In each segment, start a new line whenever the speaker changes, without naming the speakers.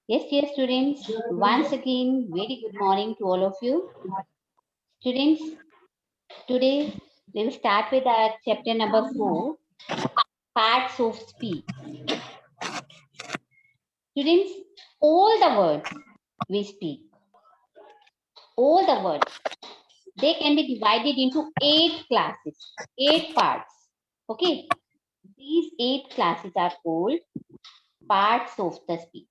Yes, students. Once again, very good morning to all of you. Students, today we will start with our chapter number 4, parts of speech. Students, all the words we speak, all the words, they can be divided into 8 classes, 8 parts. Okay, these 8 classes are called parts of the speech.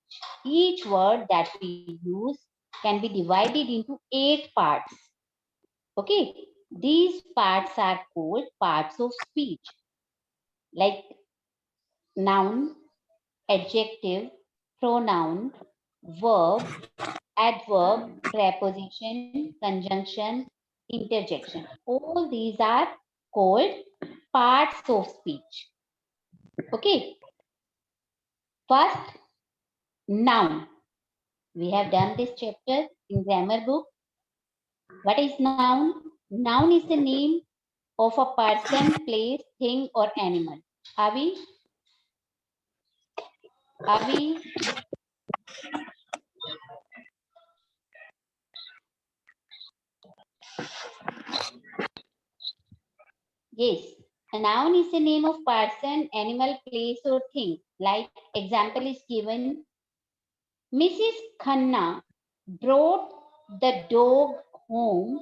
Each word that we use can be divided into 8 parts. Okay, these parts are called parts of speech, like noun, adjective, pronoun, verb, adverb, preposition, conjunction, interjection. All these are called parts of speech. Okay, first, noun. We have done this chapter in grammar book. What is noun? Noun is the name of a person, place, thing, or animal. Are we? Are we? Yes. A noun is the name of person, animal, place, or thing. Like example is given. Mrs. Khanna brought the dog home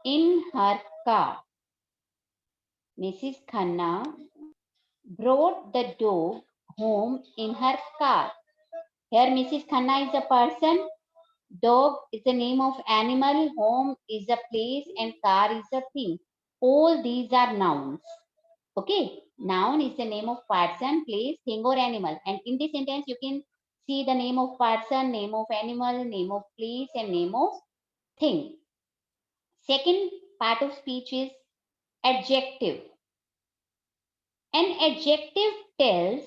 in her car. Mrs. Khanna brought the dog home in her car. Here Mrs. Khanna is a person, dog is the name of animal, home is a place, and car is a thing. All these are nouns. Okay, noun is the name of person, place, thing, or animal. And in this sentence, you can see the name of person, name of animal, name of place, and name of thing. Second part of speech is adjective. An adjective tells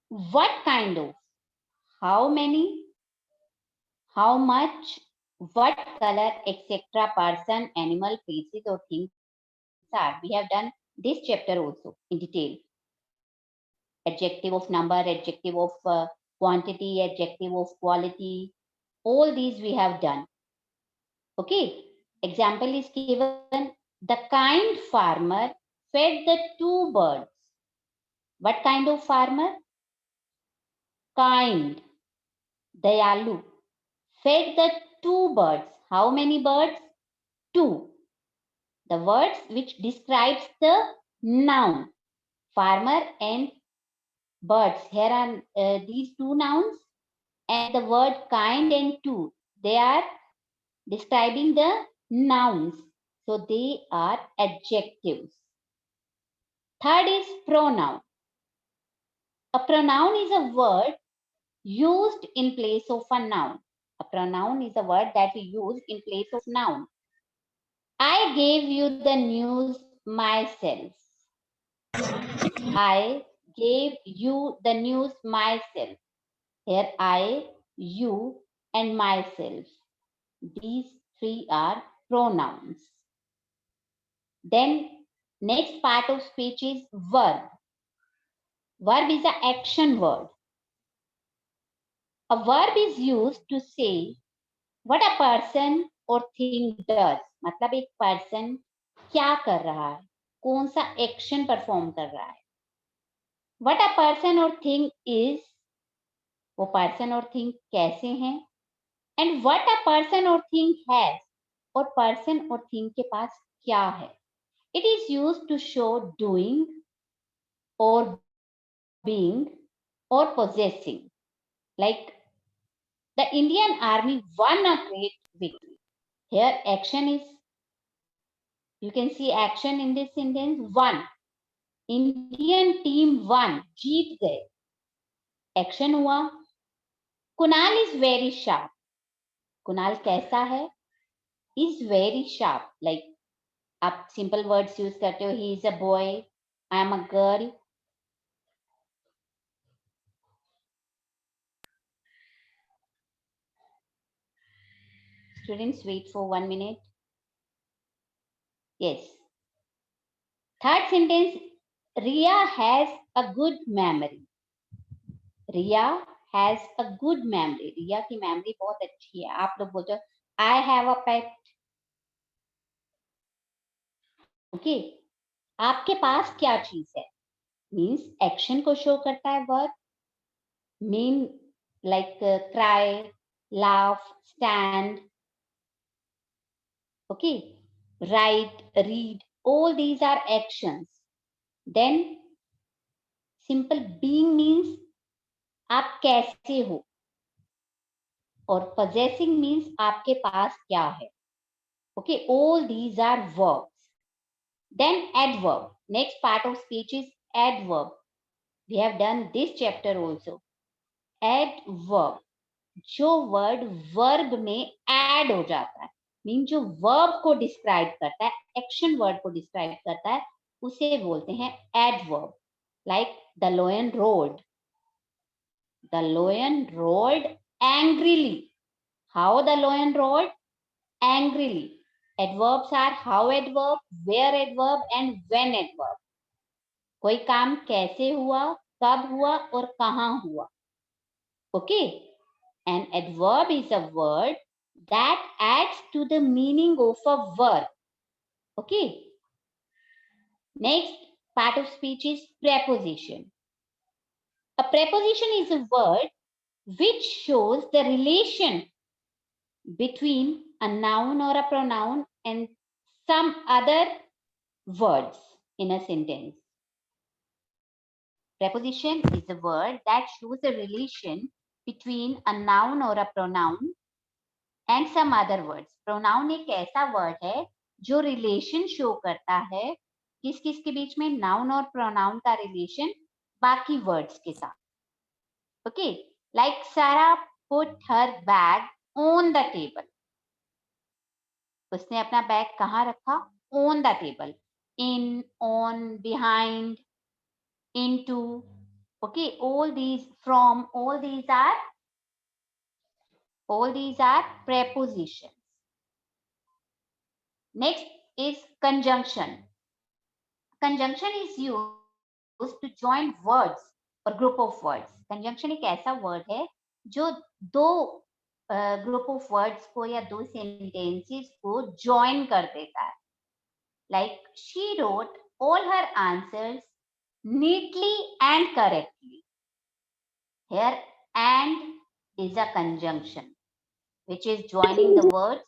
what kind of, how many, how much, what color, etc. person, animal, places, or things are. We have done this chapter also in detail. Adjective of number, adjective of quantity, adjective of quality. All these we have done. Okay. Example is given. The kind farmer fed the 2 birds. What kind of farmer? Kind. Dayalu. Fed the 2 birds. How many birds? 2. The words which describes the noun. Farmer and birds. Here are these 2 nouns, and the word kind and 2. They are describing the nouns. So they are adjectives. Third is pronoun. A pronoun is a word used in place of a noun. A pronoun is a word that we use in place of noun. I gave you the news myself. I gave you the news myself. Here I, you, and myself. These 3 are pronouns. Then next part of speech is verb. Verb is an action word. A verb is used to say what a person or thing does. मतलब एक person क्या कर रहा है, कौन सा action perform कर रहा है. What a person or thing is, वो person और thing कैसे हैं, and what a person or thing has, और person और thing के पास क्या है. It is used to show doing or being or possessing. Like the Indian army won a great victory. Here action is, you can see action in this sentence, won. Indian team won, जीत गए. Action हुआ. Kunal is very sharp. Kunal कैसा है? Is very sharp. Like आप simple words use करते हो. He is a boy. I am a girl. Students, wait for 1 minute. Yes. Third sentence, Ria has a good memory. Ria has a good memory. Riya की memory बहुत अच्छी है. आप लोग बोलते हो I have a pet. Okay, आपके पास क्या चीज है मीन्स एक्शन को शो करता है verb. Mean like cry, laugh, stand. Okay, write, read, all these are actions. Then simple being means आप कैसे हो, और possessing means आपके पास क्या है. Okay, all these are verbs. Then adverb. Next part of speech is adverb. We have done this chapter also. Adverb, जो word verb में add हो जाता है, मीन जो वर्ब को डिस्क्राइब करता है, एक्शन वर्ड को डिस्क्राइब करता है, उसे बोलते हैं adverb. Like the लोयन road. The लोयन road angrily. How the लोयन road angrily. Adverbs are how adverb, where adverb and when adverb. कोई काम कैसे हुआ, कब हुआ और कहाँ हुआ. Okay, an adverb is a word that adds to the meaning of a verb. Okay, next part of speech is preposition. A preposition is a word which shows the relation between a noun or a pronoun and some other words in a sentence. Preposition is a word that shows a relation between a noun or a pronoun and some other words. Pronoun एक ऐसा word है जो relation show करता है किस किस के बीच में, noun और pronoun का relation बाकी words के साथ. Okay, like Sarah put her bag on the table. उसने अपना बैग कहाँ रखा? On the table. In, on, behind, into. Okay, all these from, all these are prepositions. Next is conjunction. Conjunction is used to join words or group of words. Conjunction एक ऐसा word है जो दो group of words को या दो sentences को join कर देता है. Like she wrote all her answers neatly and correctly. Here and is a conjunction which is joining the words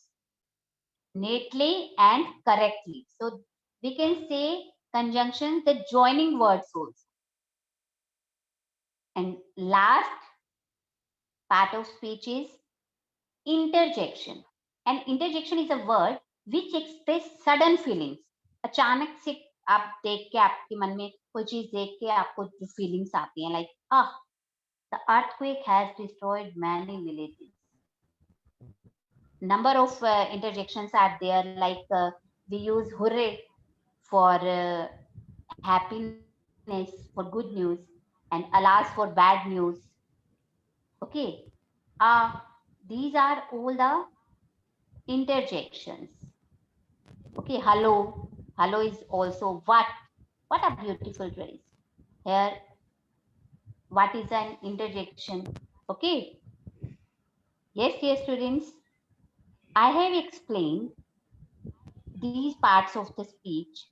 neatly and correctly. So we can say conjunctions, the joining words also. And last part of speech is interjection. And interjection is a word which express sudden feelings. अचानक से आप देख के आपके मन में कोई चीज देख के आपको जो feelings आती हैं, like the earthquake has destroyed many villages. Number of interjections are there, like we use hooray for happiness, for good news, and alas for bad news. Okay, these are all the interjections. Okay, hello. Hello is also what. What a beautiful phrase. Here, what is an interjection? Okay. Yes, students. I have explained these parts of the speech.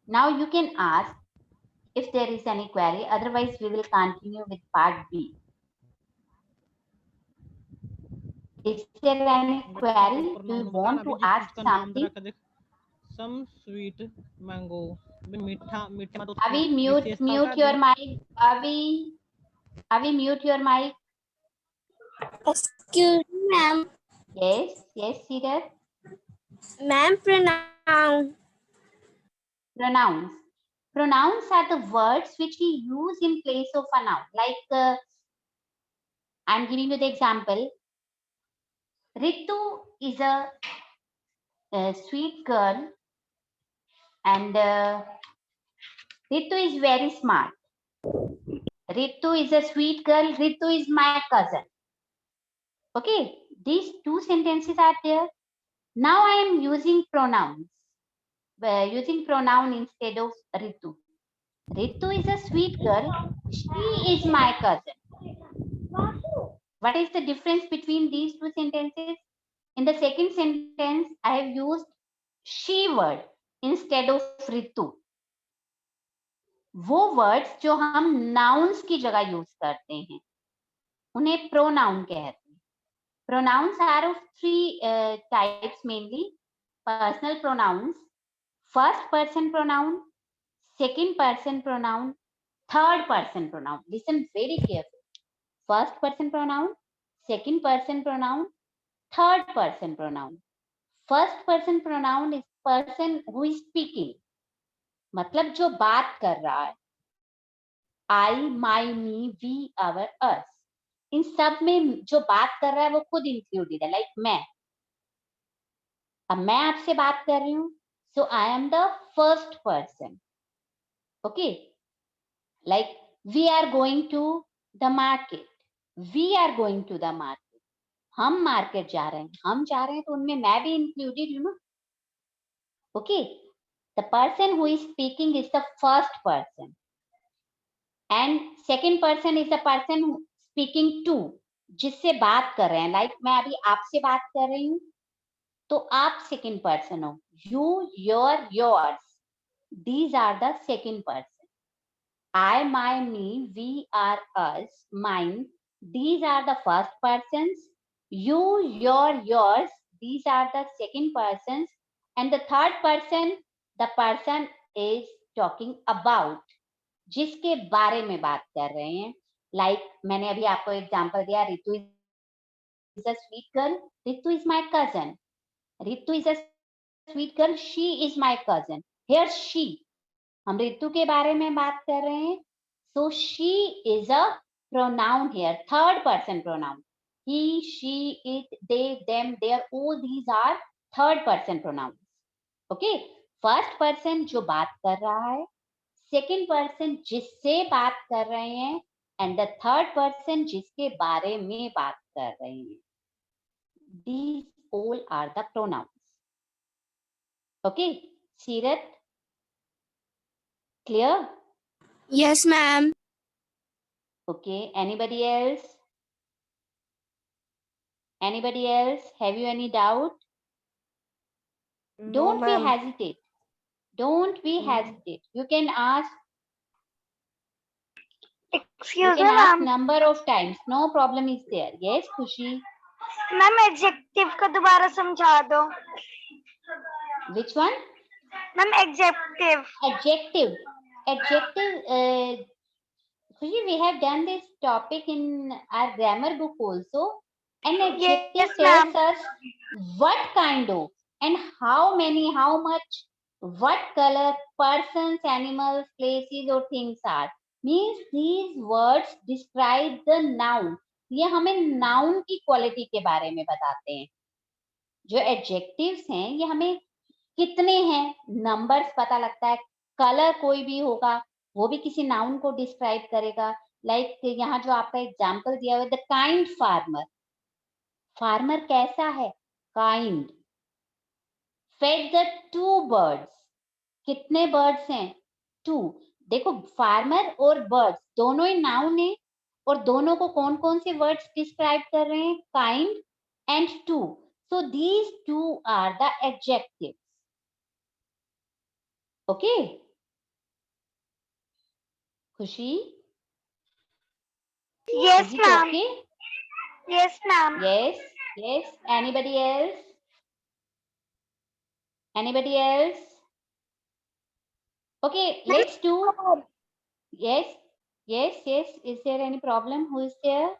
Now you can ask if there is any query. Otherwise, we will continue with part B. Is there any query? Do you want to ask something?
Some sweet mango.
Avi, mute your mic. Avi, mute your mic.
Excuse me, ma'am.
Yes, Cedar.
Ma'am, pronoun.
Pronouns. Pronouns are the words which we use in place of a noun. Like, I'm giving you the example. Ritu is a sweet girl, and Ritu is very smart. Ritu is a sweet girl. Ritu is my cousin. Okay, these two sentences are there. Now I am using pronouns. Using pronoun instead of Ritu. Ritu is a sweet girl. She is my cousin. What is the difference between these two sentences? In the second sentence, I have used she word instead of Ritu. वो words जो हम nouns की जगह use करते हैं उन्हें pronoun कहते हैं. Pronouns are of three types mainly: personal pronouns, first person pronoun, second person pronoun, third person pronoun. Listen very carefully. First person pronoun, second person pronoun, third person pronoun. First person pronoun is person who is speaking, मतलब जो बात कर रहा है. I, my, me, we, our, us. इन सब में जो बात कर रहा है वो खुद इंक्लूडेड है. लाइक मैं, अब मैं आपसे बात कर रही हूँ, so I am the first person. Okay, like we are going to the market. We are going to the market. हम मार्केट जा रहे हैं, हम जा रहे हैं, तो उनमें मैं भी इंक्लूडेड हूँ ना. Okay, the person who is speaking is the first person and second person is the person speaking to, जिससे बात कर रहे हैं. लाइक मैं अभी आपसे बात कर रही हूँ, तो आप सेकेंड पर्सन हो. You, your, yours, these are the second person. I, my, me, we, are, us, mine, these are the first persons. You, your, yours, these are the second persons. And the third person, the person is talking about, जिसके बारे में बात कर रहे हैं. Like मैंने अभी आपको एग्जांपल दिया, Ritu is a sweet girl, Ritu is my cousin. Ritu is a sweet girl, she is my cousin. Here she, हम रितु के बारे में बात कर रहे हैं, so she is a pronoun here, third person pronoun. He, she, it, they, them, their, all these are third person pronouns. Okay, first person जो बात कर रहा है, second person जिससे बात कर रहे हैं, and the third person जिसके बारे में बात कर रहे हैं. These all are the pronouns. Okay, Sirat, clear?
Yes, ma'am.
Okay, anybody else? Anybody else? Have you any doubt? Don't be hesitate. Don't be hesitate. You can ask. You
Excuse
can
me,
ask
ma'am.
number of times. No problem is there. Yes, Khushi.
Ma'am adjective का दोबारा समझा दो.
Which one?
Ma'am adjective.
Adjective. Adjective. Khushi, we have done this topic in our grammar book also. An adjective
Yes,
tells
ma'am.
us what kind of and how many, how much, what color, persons, animals, places or things are. Means these words describe the noun. ये हमें noun की quality के बारे में बताते हैं. जो adjectives हैं ये हमें कितने हैं, numbers पता लगता है. कलर कोई भी होगा वो भी किसी noun को describe करेगा. लाइक यहाँ जो आपका एग्जाम्पल दिया हुआ है, द काइंड फार्मर. फार्मर कैसा है? Kind. Fed the two birds. कितने बर्ड्स हैं? टू. देखो फार्मर और बर्ड्स दोनों ही नाउन है और दोनों को कौन कौन से वर्ड्स डिस्क्राइब कर रहे हैं? Kind and two. So these two are the adjectives. Okay Khushi?
Yes,
Is it
ma'am.
okay?
Yes, ma'am.
Yes, yes. Anybody else? Anybody else? Okay, let's do. Yes, yes, yes. Is there any problem? Who is there?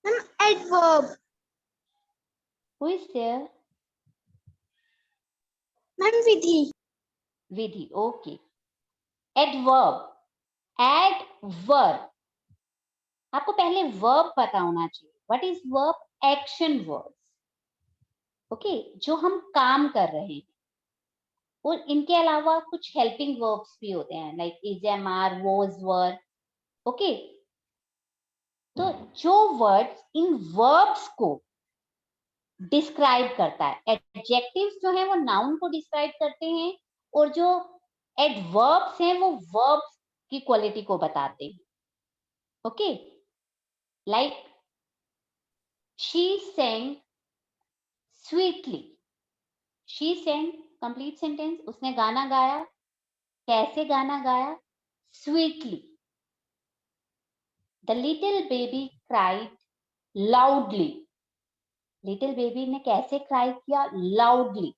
Ma'am, adverb.
Who is there?
Ma'am, Vidhi.
Vidhi. Okay. Adverb. Adverb. आपको पहले verb पता होना चाहिए. What is verb? Action verbs. Okay, जो हम काम कर रहे हैं. और इनके अलावा कुछ helping verbs भी होते हैं, like is, am, are, was, were. Okay. तो जो words इन verbs को डिस्क्राइब करता है, एडजेक्टिव्स जो है वो नाउन को डिस्क्राइब करते हैं और जो एडवर्ब्स हैं वो वर्ब्स की क्वालिटी को बताते हैं. Okay, like She sang sweetly. She sang, complete sentence. उसने गाना गाया. कैसे गाना गाया? Sweetly. The little baby cried loudly. Little baby ने कैसे cry किया? Loudly.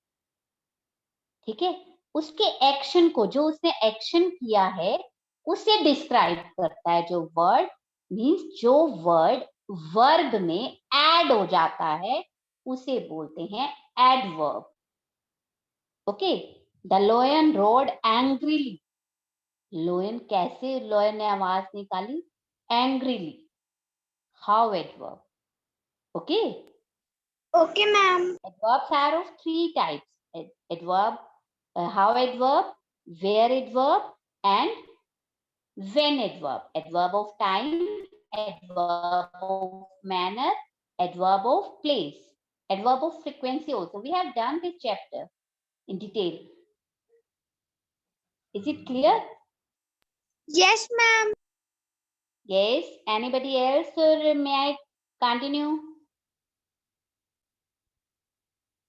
ठीक है, उसके एक्शन को, जो उसने एक्शन किया है, उसे डिस्क्राइब करता है. जो वर्ड मीन्स जो वर्ड वर्ब में ऐड हो जाता है उसे बोलते हैं adverb. Okay. The लोयन road angrily. लोयन कैसे, लोयन ने आवाज निकाली? Angrily. How adverb. Okay.
Okay, ma'am.
Adverbs are of three types. Adverb, how adverb, where adverb, and when adverb. Adverb of time, adverb of manner, adverb of place, adverb of frequency also. We have done this chapter in detail. Is it clear?
Yes, ma'am.
Yes. Anybody else, or may I continue?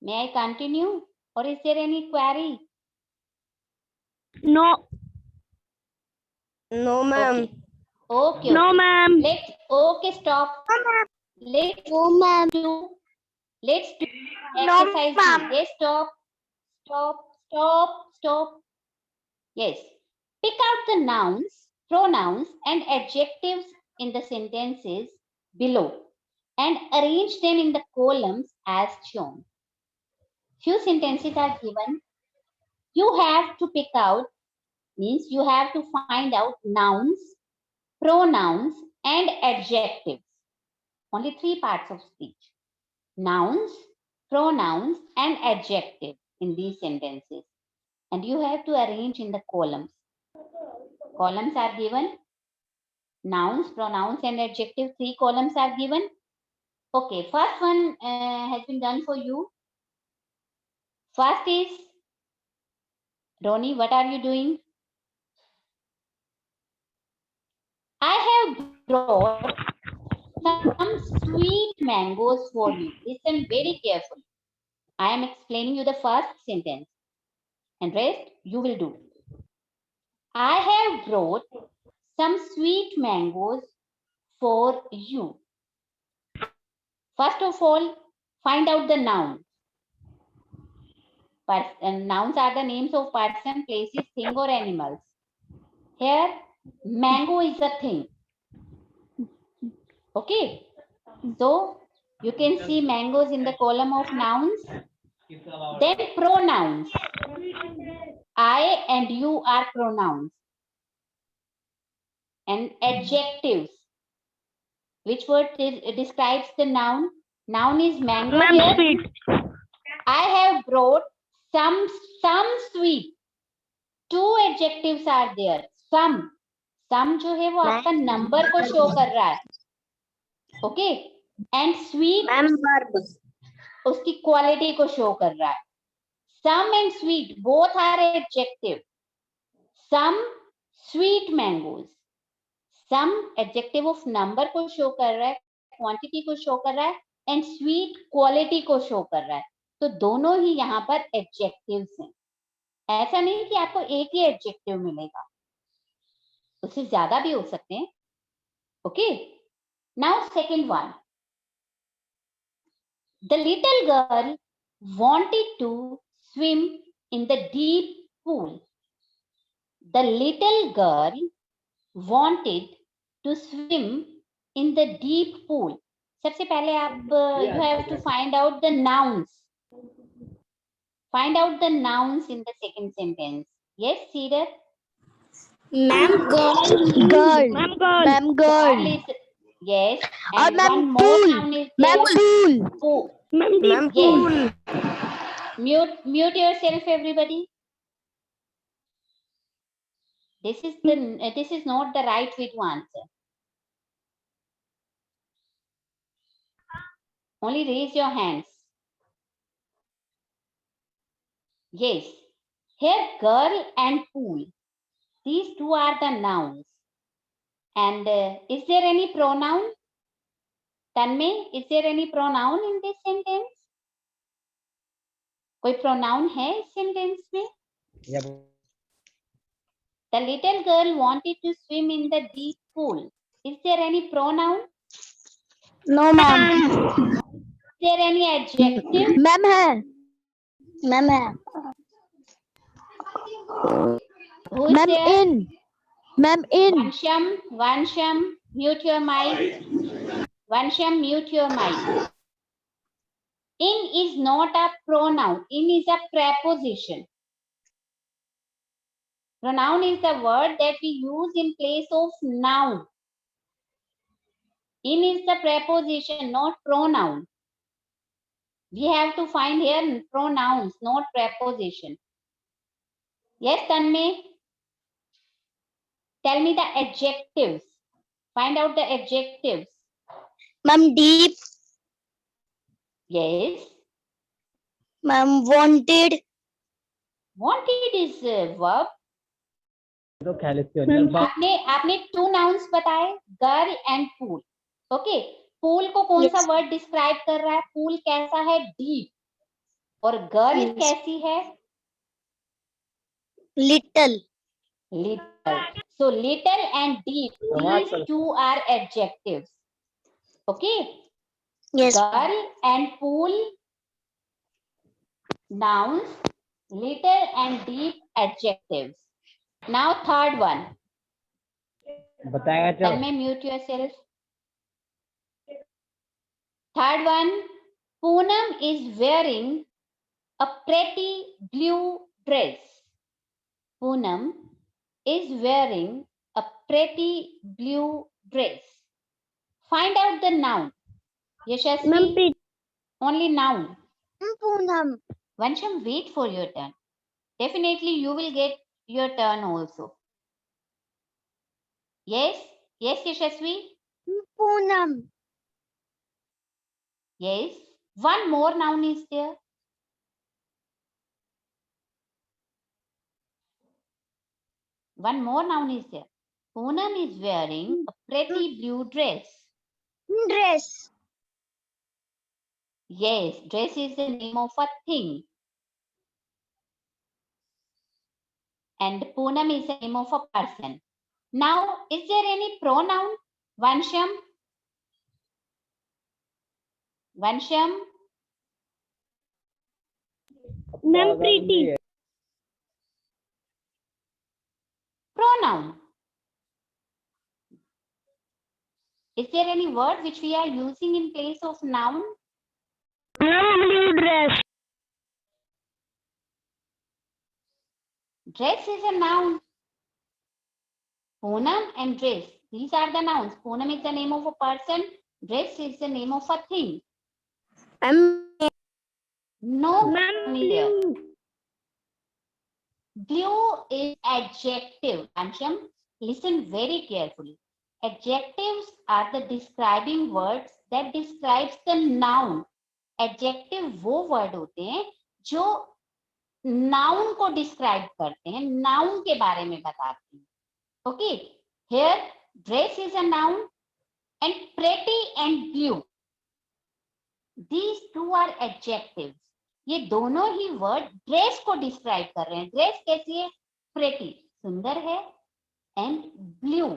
May I continue? Or is there any query?
No,
No, ma'am.
Okay. Okay.
no,
Okay.
ma'am.
Okay, stop. Let's
No, ma'am.
do
No,
exercise.
ma'am.
Yes, stop. Yes. Pick out the nouns, pronouns, and adjectives in the sentences below and arrange them in the columns as shown. Few sentences are given. You have to pick out, means you have to find out nouns, pronouns, and adjectives. Only three parts of speech. Nouns, pronouns, and adjectives in these sentences. And you have to arrange in the columns. Columns are given. Nouns, pronouns, and adjectives. 3 columns are given. Okay, first one has been done for you. First is, Ronnie, what are you doing? I have brought some sweet mangoes for you. Listen very carefully. I am explaining you the first sentence, and rest you will do. I have brought some sweet mangoes for you. First of all, find out the noun. Nouns are the names of person, places, thing, or animals. Here, mango is a thing. Okay. So, you can see mangoes in the column of nouns. Then pronouns. I and you are pronouns. And adjectives. Which word describes the noun? Noun is mango.
Ma'am,
Here,
sweet.
I have brought some sweet. 2 adjectives are there. Some जो है वो आपका number को show कर रहा है. Okay. And sweet
Ma'am, verb.
उसकी quality को शो कर रहा है. Some and sweet both are adjective. Some sweet mangoes. Some adjective of number को शो कर रहा है, क्वांटिटी को शो कर रहा है, एंड स्वीट क्वालिटी को शो कर रहा है. तो दोनों ही यहाँ पर एडजेक्टिव्स हैं. ऐसा नहीं कि आपको एक ही एडजेक्टिव मिलेगा, उससे ज्यादा भी हो सकते हैं. Okay. Now second one. The little girl wanted to swim in the deep pool. The little girl wanted to swim in the deep pool. सबसे पहले आप you have to find out the nouns. Find out the nouns in the second sentence. Yes, Cedar?
Ma'am, girl.
Ma'am, girl.
Ma'am, girl.
Yes. And
ma'am,
one more
pool.
noun is
Ma'am,
there.
pool.
Pool.
Ma'am,
Ma'am,
Yes.
pool.
Mute yourself, everybody. This is not the right way to answer. Only raise your hands. Yes. Here, girl and pool. These two are the nouns. And is there any pronoun? Tanmay, is there any pronoun in this sentence? कोई pronoun है इस sentence में? The little girl wanted to swim in the deep pool. Is there any pronoun?
No, ma'am.
Is there any adjective?
Ma'am है. Ma'am है.
Who is
ma'am
there?
in. Ma'am in.
Vansham, mute your mic. Vansham, mute your mic. In is not a pronoun. In is a preposition. Pronoun is the word that we use in place of noun. In is the preposition, not pronoun. We have to find here pronouns, not preposition. Yes, Tanmay? Tell me the adjectives. Find out the adjectives.
Ma'am deep.
Yes.
Ma'am wanted.
Wanted is a verb.
तो ख्याल से हो जाए।
आपने two nouns बताए, girl and pool. Okay, pool को कौन सा वर्ड डिस्क्राइब कर रहा है? पूल कैसा है? डीप. और गर्ल कैसी है?
Little.
Little. So little and deep, these two are adjectives. Okay.
Yes.
Girl and pool, nouns. Little and deep, adjectives. Now third one.
बताएगा
Tell me, mute yourself. Third one. Poonam is wearing a pretty blue dress. Poonam is wearing a pretty blue dress. Find out the noun. Yashasvi, only noun.
Poonam.
Vansham, wait for your turn. Definitely you will get your turn also. Yes? Yes, Yashasvi?
Poonam.
Yes. One more noun is there. One more noun is there. Poonam is wearing a pretty blue dress.
Dress.
Yes, dress is the name of a thing. And Poonam is the name of a person. Now, is there any pronoun? Vansham? Vansham?
Ma'am, pretty.
Pronoun. Is there any word which we are using in place of noun?
Blue dress.
Dress is a noun. Poonam and dress. These are the nouns. Poonam is the name of a person. Dress is the name of a thing. No,
Blue.
Blue is adjective. Ansham, listen very carefully. Adjectives are the describing words that describes the noun. Adjective वो word होते हैं जो noun को describe करते हैं, noun के बारे में बताते हैं. Okay, here dress is a noun and pretty and blue. These two are adjectives. ये दोनों ही वर्ड ड्रेस को डिस्क्राइब कर रहे हैं. ड्रेस कैसी है? प्रेटी, सुंदर है, एंड ब्लू,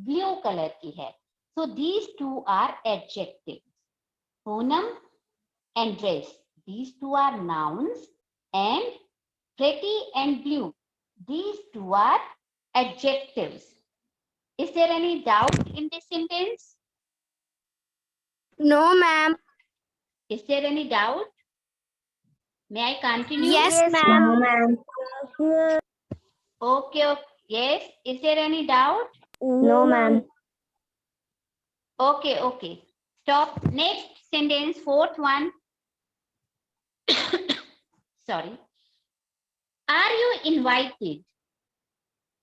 ब्लू कलर की है. So these two are adjectives. Poonam and dress, these two are nouns, and pretty and blue, these two are adjectives. Is there any doubt in this sentence?
No, ma'am.
Is there any doubt? May I continue?
Yes, ma'am.
Okay, okay. Yes. Is there any doubt?
No, ma'am.
Okay, okay. Stop. Next sentence, fourth one. Sorry. Are you invited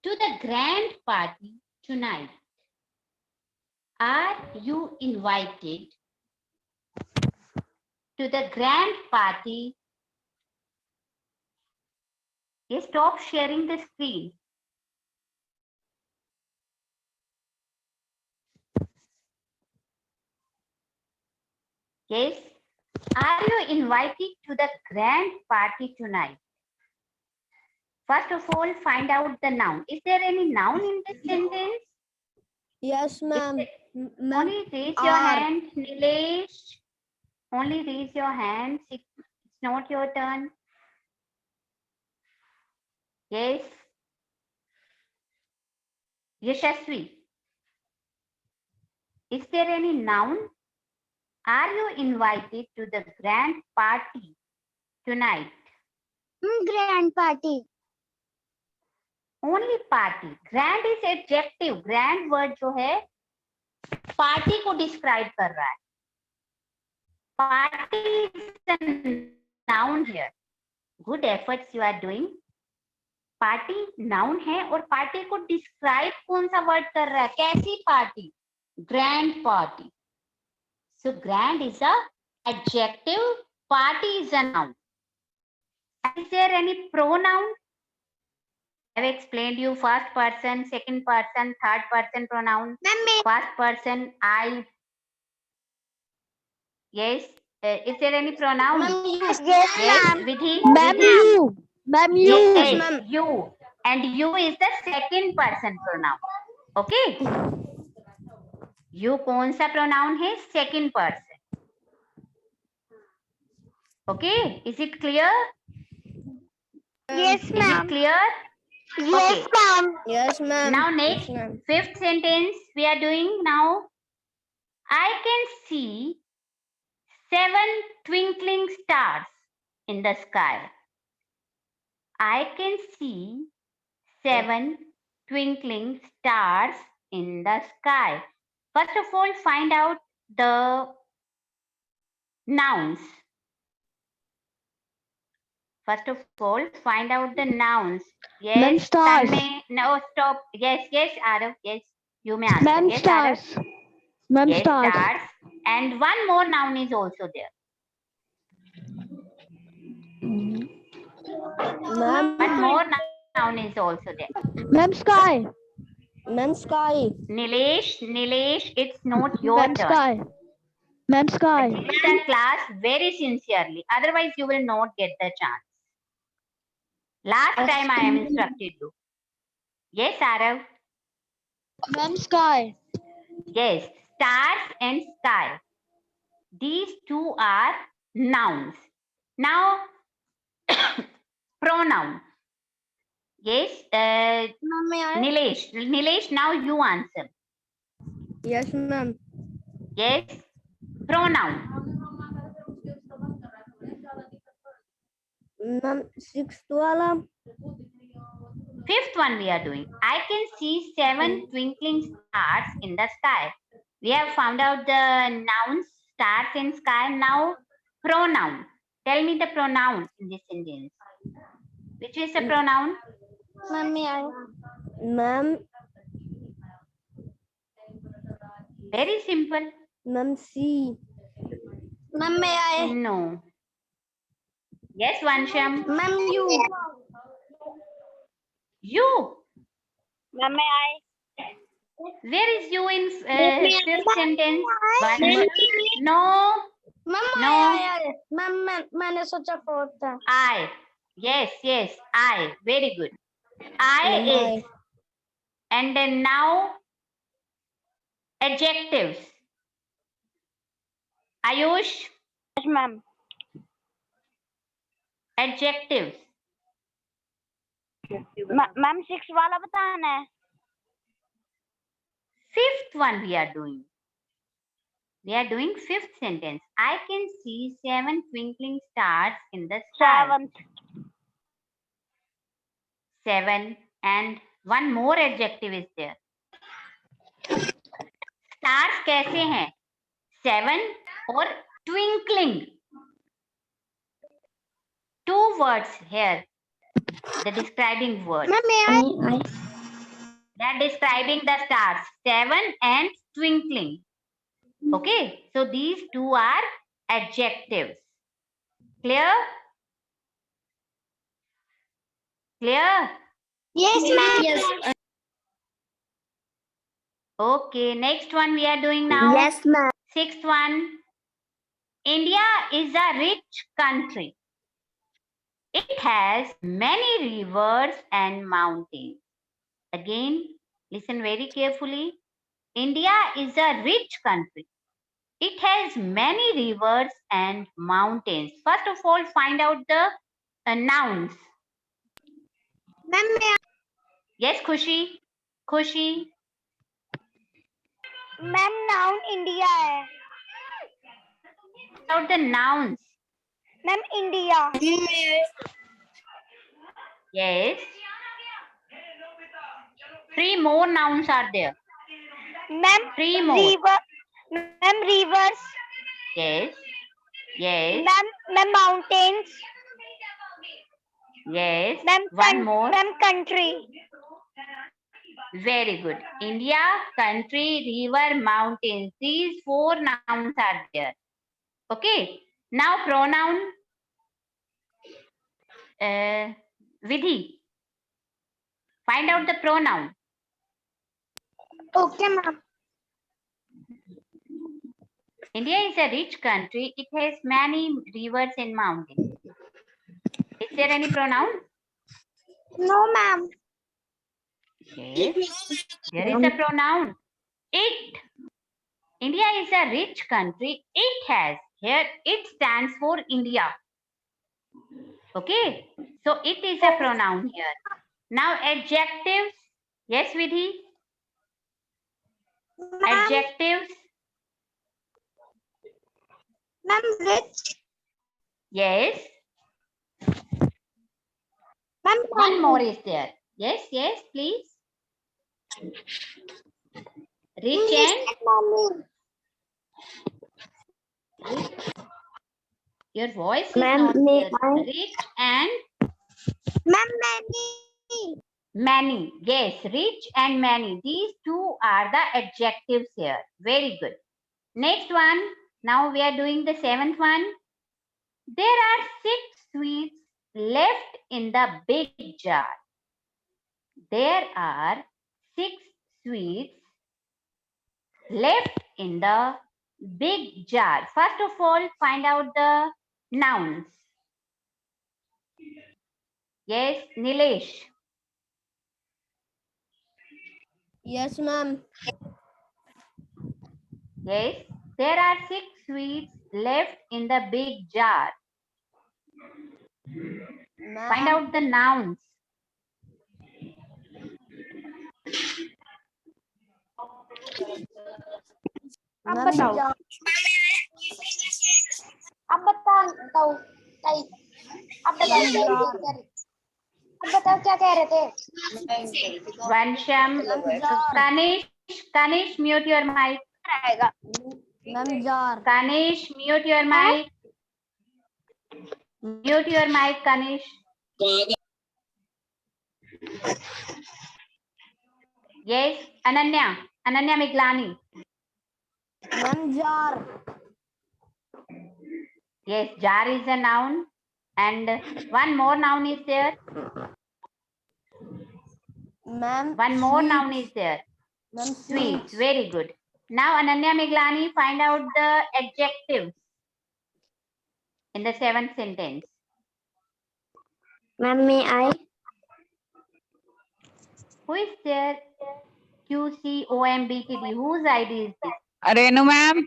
to the grand party tonight? Are you invited to the grand party? Yes, stop sharing the screen. Yes. Are you invited to the grand party tonight? First of all, find out the noun. Is there any noun in this sentence?
Yes, ma'am.
Only raise your hand, Nilesh. Only raise your hand. It's not your turn. Yes. Yashasvi. Is there any noun? Are you invited to the grand party tonight?
Grand party.
Only party. Grand is adjective. Grand word जो है party को describe कर रहा है. Party is a noun here. Good efforts you are doing. Party noun है और party को describe कौन सा word कर रहा है? कैसी party? Grand party. So grand is a adjective. Party is a noun. Is there any pronoun? I have explained you first person, second person, third person pronoun. First person, I. Yes. Is there any pronoun?
Yes,
Yes,
ma'am.
Vidhi.
Ma'am,
Vidhi.
you. Ma'am, you.
Yes, you. And you is the second person pronoun. Okay. You कौन सा pronoun है? Second person. Okay. Is it clear?
Yes,
Is it
ma'am.
clear?
Yes, ma'am.
Yes, ma'am.
Now next,
Yes, ma'am.
fifth sentence we are doing now. I can see 7 twinkling stars in the sky. I can see 7 twinkling stars in the sky. First of all, find out the nouns. First of all, find out the nouns. Yes,
Ma'am, stars.
Tanmay, no, stop. Yes, yes, Arav, yes. You may answer.
Ma'am,
Yes, Arav.
stars. Ma'am,
Yes,
stars.
stars. And one more noun is also there.
Ma'am,
One more noun is also there.
Ma'am, sky.
ma'am, sky.
Nilesh, it's not your
Ma'am,
turn.
sky. Ma'am, sky.
Listen class very sincerely. Otherwise, you will not get the chance. Last time I am instructed you. Yes, Arav.
Ma'am, sky.
Yes, stars and sky. These two are nouns. Now, pronoun. Yes, Nilesh, now you answer.
Yes, ma'am.
Yes, pronoun.
Ma'am, sixth wala.
Fifth one we are doing. I can see 7 twinkling stars in the sky. We have found out the nouns, stars and sky. Now, pronoun. Tell me the pronoun in this sentence. Which is the pronoun?
Ma'am,
Very simple.
ma'am, C.
Ma'am, may I?
No. Yes, Vansham.
Ma'am, you.
You.
Ma'am, may I?
Where is you in fifth sentence? Vansham. No.
Ma'am,
No.
I. Ma'am, मैंने सोचा fourth था.
I. Yes, I. Very good. I is. And then now, adjectives. Ayush,
Yes, ma'am.
adjectives.
Ma'am 6 वाला बताना है.
Fifth one we are doing. We are doing fifth sentence. I can see 7 twinkling stars in the sky.
7th.
7 and one more adjective is there. Stars कैसे हैं? 7 और twinkling. 2 words here. The describing word.
Ma'am, may I?
They are describing the stars. 7 and twinkling. Okay. So these 2 are adjectives. Clear? Clear?
Yes, ma'am. Yes.
Okay. Next one we are doing now.
Yes, ma'am.
Sixth one. India is a rich country. It has many rivers and mountains. Again, listen very carefully. India is a rich country. It has many rivers and mountains. First of all, find out the nouns.
Ma'am
Yes, Khushi. Khushi.
Ma'am noun India है
Find out the nouns.
Ma'am India
Yes. 3 more nouns are there.
Ma'am
3 more.
River ma'am reverse
Yes. Yes.
Ma'am mountains
Yes.
Ma'am
One more.
Ma'am country
Very good. India, country, river, mountains. These 4 nouns are there. Okay. Now pronoun. Vidhi. Find out the pronoun.
Okay ma'am
India is a rich country. It has many rivers and mountains. Is there any pronoun?
No ma'am
Yes. There is a pronoun. It. India is a rich country. It has. Here it stands for India. Okay. So it is a pronoun here. Now adjectives. Yes, Vidhi. Adjectives.
Ma'am rich
Yes.
Ma'am
One more is there. Yes, yes, please. Rich and your voice is
Ma'am,
not
may
clear.
I-
Rich and
ma'am many
many. Yes, rich and many. These two are the adjectives here. Very good. Next one. Now we are doing the 7th one. There are 6 sweets left in the big jar. There are 6 sweets left in the big jar. First of all, find out the nouns. Yes, Nilesh.
Yes, ma'am.
Yes, there are 6 sweets left in the big jar. Find out the nouns.
अब बताओ अब बताओ क्या कह रहे थे
Vansham, Kanish, mute your mic.
Ma'am, jar.
Kanish, mute your mic. Mute your mic, Kanish. Yes, Ananya Miglani.
Ma'am, jar.
Yes, jar is a noun. And one more noun is there.
Ma'am,
One more noun is there.
ma'am,
Sweets. Very good. Now, Ananya Miglani, find out the adjectives in the 7th sentence.
Ma'am, may I?
Who is there? QCOMBTD. Whose ID is this?
Renu ma'am.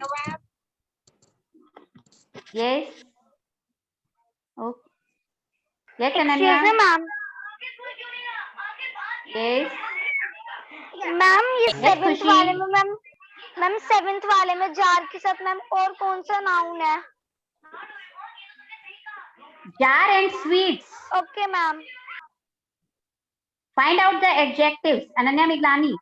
Yes. Okay. Yes,
excuse me
Ananya.
Ma'am
Yes.
Ma'am ये
Yes,
7th
खुशी।
वाले में ma'am 7th वाले में jar के साथ ma'am और कौन सा नाउन है
Jar and sweets.
Okay ma'am
Find out the adjectives. Ananya Miglani.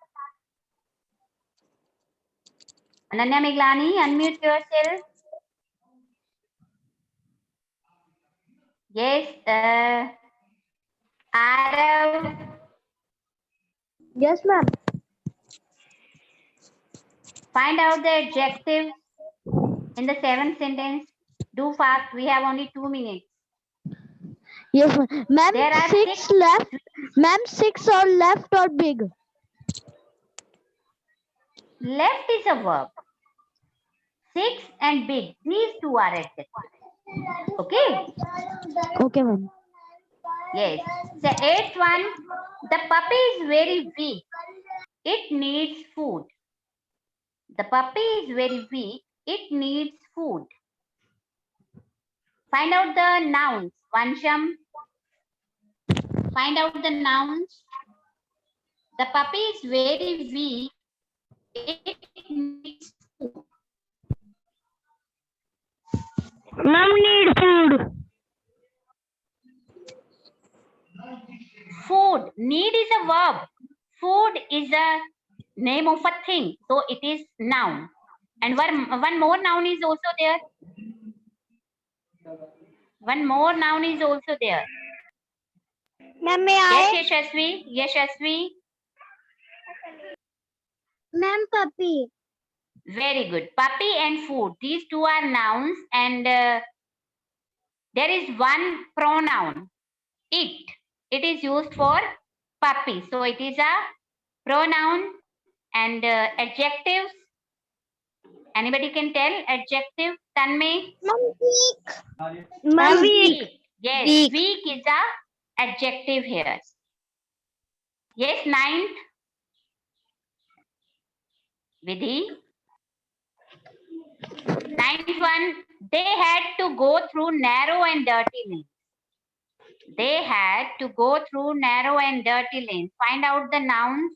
Ananya Miglani, unmute yourself. Yes. Arav.
Yes, ma'am.
Find out the adjectives in the 7th sentence. Do fast. We have only 2 minutes.
Yes, ma'am.
There are
6 left. Ma'am, 6 are left or big.
Left is a verb. 6 and big. These two are adjectives. Okay.
Okay, ma'am.
Yes. The 8th one. The puppy is very weak. It needs food. The puppy is very weak. It needs food. Find out the nouns. Vansham. Find out the nouns. The puppy is very weak. It needs food.
Ma'am, need food.
Food. Need is a verb. Food is a name of a thing. So it is noun. And one more noun is also there. One more noun is also there.
Ma'am, may I?
Yes, Yashasvi. Yashasvi.
Ma'am, puppy.
Very good. Puppy and food. These two are nouns, and there is one pronoun. It. It is used for puppy. So it is a pronoun. And adjectives. Anybody can tell adjective? Tanmay.
Ma'am, weak.
Ma'am,
weak.
Yes,
Weak.
weak is a adjective here. Yes, 9th. Vidhi. 9th one. They had to go through narrow and dirty lanes. They had to go through narrow and dirty lanes. Find out the nouns.